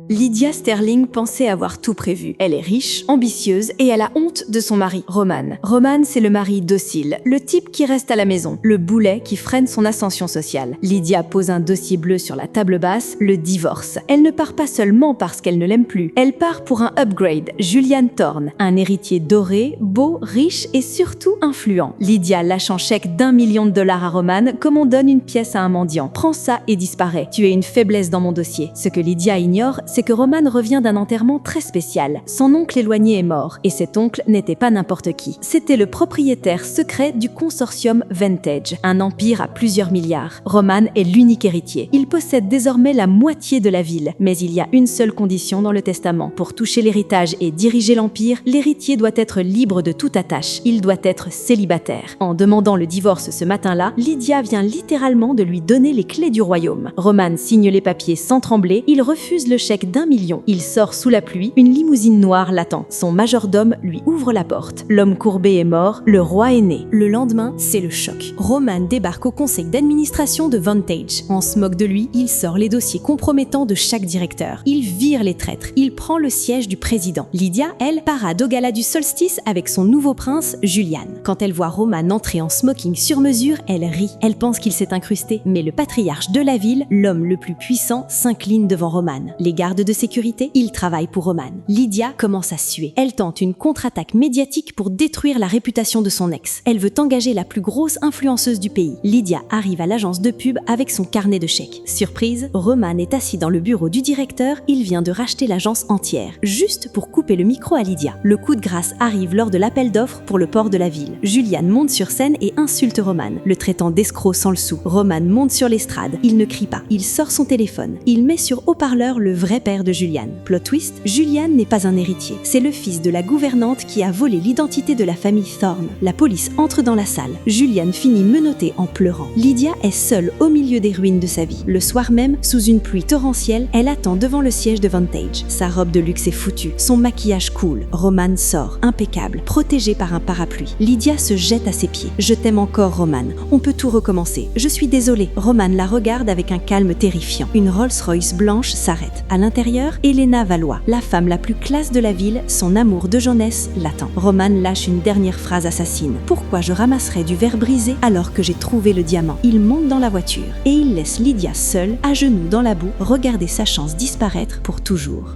Lydia Sterling pensait avoir tout prévu. Elle est riche, ambitieuse et elle a honte de son mari, Roman. Roman, c'est le mari docile, le type qui reste à la maison, le boulet qui freine son ascension sociale. Lydia pose un dossier bleu sur la table basse, le divorce. Elle ne part pas seulement parce qu'elle ne l'aime plus, elle part pour un upgrade, Julian Thorne, un héritier doré, beau, riche et surtout influent. Lydia lâche un chèque d'1 million de dollars à Roman comme on donne une pièce à un mendiant. Prends ça et disparais. Tu es une faiblesse dans mon dossier. Ce que Lydia ignore, c'est que Roman revient d'un enterrement très spécial. Son oncle éloigné est mort, et cet oncle n'était pas n'importe qui. C'était le propriétaire secret du consortium Vantage, un empire à plusieurs milliards. Roman est l'unique héritier. Il possède désormais la moitié de la ville, mais il y a une seule condition dans le testament. Pour toucher l'héritage et diriger l'empire, l'héritier doit être libre de toute attache. Il doit être célibataire. En demandant le divorce ce matin-là, Lydia vient littéralement de lui donner les clés du royaume. Roman signe les papiers sans trembler, il refuse le chèque d'1 million. Il sort sous la pluie, une limousine noire l'attend. Son majordome lui ouvre la porte. L'homme courbé est mort, le roi est né. Le lendemain, c'est le choc. Roman débarque au conseil d'administration de Vantage. On se moque de lui, il sort les dossiers compromettants de chaque directeur. Il vire les traîtres, il prend le siège du président. Lydia, elle, parade au gala du solstice avec son nouveau prince, Julian. Quand elle voit Roman entrer en smoking sur mesure, elle rit. Elle pense qu'il s'est incrusté, mais le patriarche de la ville, l'homme le plus puissant, s'incline devant Roman. Les gardes de sécurité, ils travaillent pour Roman. Lydia commence à suer. Elle tente une contre-attaque médiatique pour détruire la réputation de son ex. Elle veut engager la plus grosse influenceuse du pays. Lydia arrive à l'agence de pub avec son carnet de chèques. Surprise, Roman est assis dans le bureau du directeur, il vient de racheter l'agence entière, juste pour couper le micro à Lydia. Le coup de grâce arrive lors de l'appel d'offres pour le port de la ville. Julian monte sur scène et insulte Roman, le traitant d'escroc sans le sou. Roman monte sur l'estrade, il ne crie pas, il sort son téléphone. Il met sur haut-parleur le vrai père de Julian. Plot twist, Julian n'est pas un héritier, c'est le fils de la gouvernante qui a volé l'identité de la famille Thorne. La police entre dans la salle. Julian finit menotté en pleurant. Lydia est seule au milieu des ruines de sa vie. Le soir même, sous une pluie torrentielle, elle attend devant le siège de Vantage. Sa robe de luxe est foutue, son maquillage coule. Roman sort, impeccable, protégé par un parapluie. Lydia se jette à ses pieds. Je t'aime encore, Roman. On peut tout recommencer. Je suis désolée. Roman la regarde avec un calme terrifiant. Une Rolls-Royce blanche s'arrête. À l'intérieur, Elena Valois, la femme la plus classe de la ville, son amour de jeunesse l'attend. Roman lâche une dernière phrase assassine. Pourquoi je ramasserais du verre brisé alors que j'ai trouvé le diamant? Il monte dans la voiture et il laisse Lydia seule, à genoux dans la boue, regarder sa chance disparaître pour toujours.